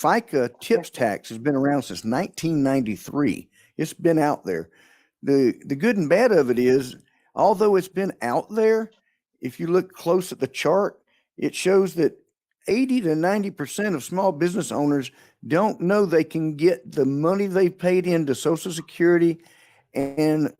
FICA Yes, tips sir. tax has been around since 1993. It's been out there. The good and bad of it is, although it's been out there, if you look close at the chart, it shows that 80 to 90% of small business owners don't know they can get the money they paid into Social Security and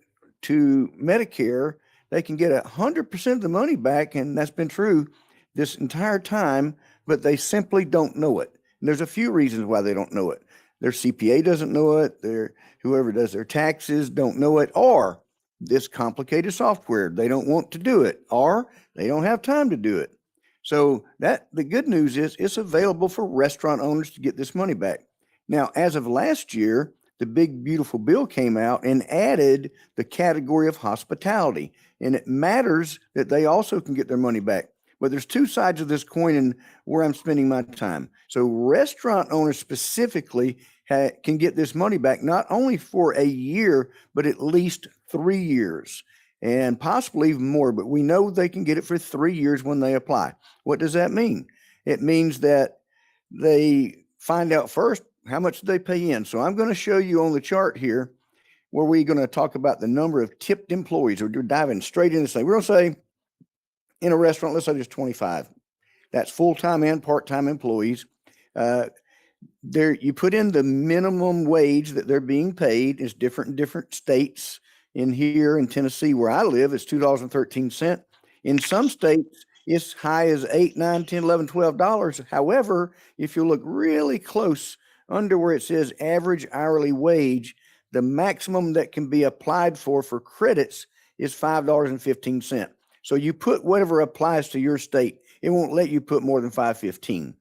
to Medicare. They can get 100% of the money back, and that's been true this entire time, but they simply don't know it. And there's a few reasons why they don't know it. Their CPA doesn't know it. Their whoever does their taxes don't know it, or this complicated software, they don't want to do it, or they don't have time to do it. So that the good news is it's available for restaurant owners to get this money back. Now, as of last year, the big beautiful bill came out and added the category of hospitality. And it matters that they also can get their money back. But there's two sides of this coin and where I'm spending my time. So restaurant owners specifically can get this money back, not only for a year, but at least 3 years and possibly even more. But we know they can get it for 3 years when they apply. What does that mean? It means that they find out first how much they pay in. So I'm going to show you on the chart here where we're going to talk about the number of tipped employees. We're diving straight into this thing. We're going to say in a restaurant, let's say there's 25. That's full-time and part-time employees. There, you put in the minimum wage that they're being paid. Is different in different states. In here in Tennessee, where I live, it's $2.13. In some states, it's high as $8, $9, $10, $11, $12. However, if you look really close under where it says average hourly wage, the maximum that can be applied for credits is $5.15. So you put whatever applies to your state. It won't let you put more than $5.15.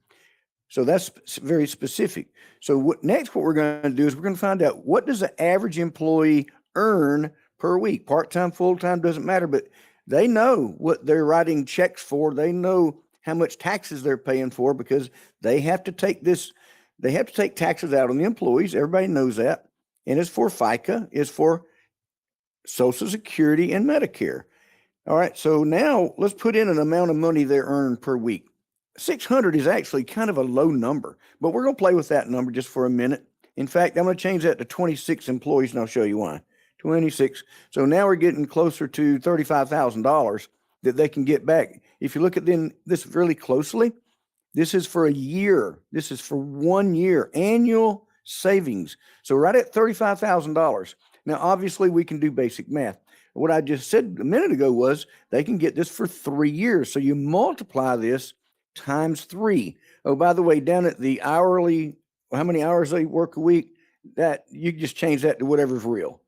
So that's very specific. So what we're going to do is we're going to find out, what does the average employee earn per week? Part-time, full-time, doesn't matter, but they know what they're writing checks for. They know how much taxes they're paying for, because they have to take taxes out on the employees. Everybody knows that. And it's for FICA, it's for Social Security and Medicare. All right, so now let's put in an amount of money they earn per week. 600 is actually kind of a low number, but we're going to play with that number just for a minute. In fact, I'm going to change that to 26 employees, and I'll show you why. 26. So now we're getting closer to $35,000 that they can get back. If you look at this really closely, this is for a year. This is for 1 year, annual savings. So right at $35,000. Now, obviously, we can do basic math. What I just said a minute ago was they can get this for 3 years. So you multiply this times 3. Oh, by the way, down at the hourly, how many hours they work a week, that you just change that to whatever's real.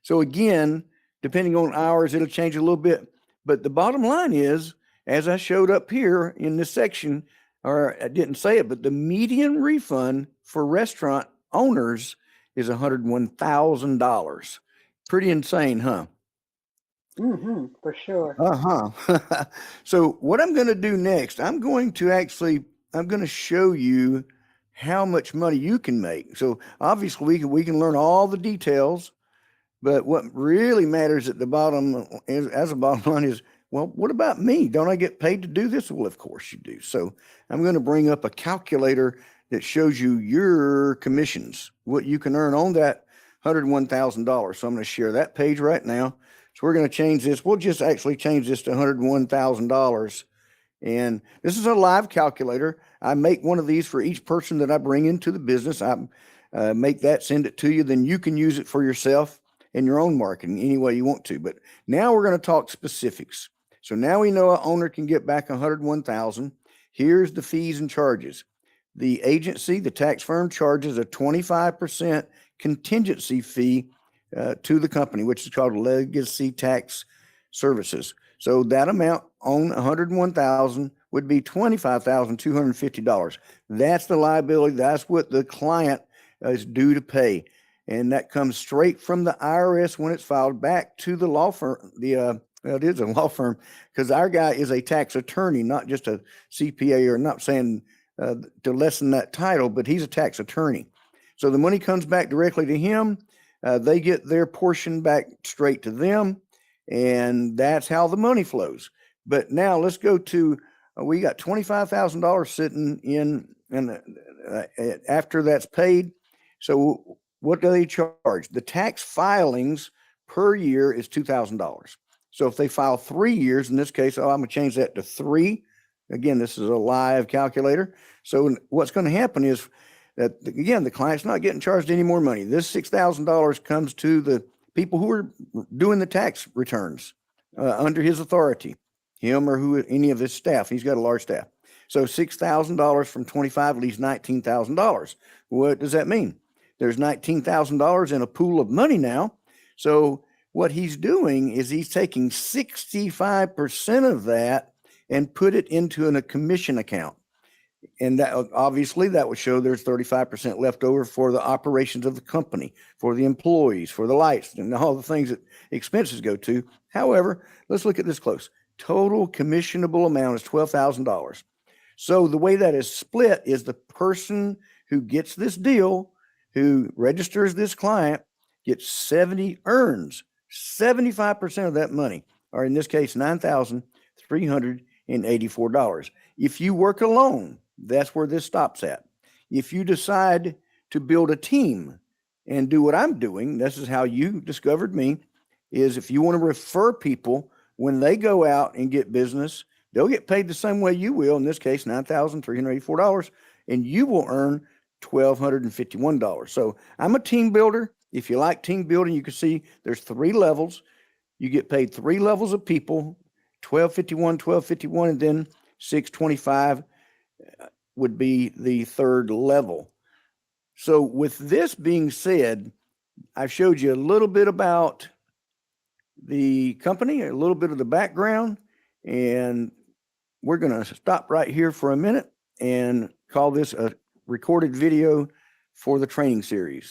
So again, depending on hours, it'll change a little bit. But the bottom line is, as I showed up here in this section, or I didn't say it, but the median refund for restaurant owners is $101,000. Pretty insane, huh? For sure. So what I'm going to do next, I'm going to show you how much money you can make. So obviously we can learn all the details, but what really matters at the bottom as a bottom line is, well, what about me? Don't I get paid to do this? Well, of course you do. So I'm going to bring up a calculator that shows you your commissions, what you can earn on that $101,000. So I'm going to share that page right now. So we're going to change this. We'll just actually change this to $101,000. And this is a live calculator. I make one of these for each person that I bring into the business. I make that, send it to you. Then you can use it for yourself in your own marketing any way you want to. But now we're going to talk specifics. So now we know an owner can get back $101,000. Here's the fees and charges. The agency, the tax firm, charges a 25% contingency fee to the company, which is called legacy tax services. So that amount on $101,000 would be $25,250. That's the liability. That's what the client is due to pay. And that comes straight from the IRS when it's filed back to the law firm. It is a law firm, because our guy is a tax attorney, not just a CPA, or not saying to lessen that title, but he's a tax attorney. So the money comes back directly to him. They get their portion back straight to them, and that's how the money flows. But now let's go to, we got $25,000 sitting in, and after that's paid. So what do they charge? The tax filings per year is $2,000. So if they file 3 years, in this case, I'm going to change that to 3. Again, this is a live calculator. So what's going to happen is that, again, the client's not getting charged any more money. This $6,000 comes to the people who are doing the tax returns under his authority, him or who, any of his staff. He's got a large staff. So $6,000 from 25 leaves $19,000. What does that mean? There's $19,000 in a pool of money now. So what he's doing is he's taking 65% of that and put it into a commission account. And that obviously that would show there's 35% left over for the operations of the company, for the employees, for the lights, and all the things that expenses go to. However, let's look at this close. Total commissionable amount is $12,000. So the way that is split is the person who gets this deal, who registers this client, earns 75% of that money, or in this case, $9,384. If you work alone, that's where this stops at. If you decide to build a team and do what I'm doing, this is how you discovered me, is if you want to refer people when they go out and get business, they'll get paid the same way you will, in this case, $9,384, and you will earn $1,251. So I'm a team builder. If you like team building, you can see there's 3 levels. You get paid 3 levels of people, 1251, and then 625 would be the 3rd level. So with this being said, I've showed you a little bit about the company, a little bit of the background, and we're going to stop right here for a minute and call this a recorded video for the training series.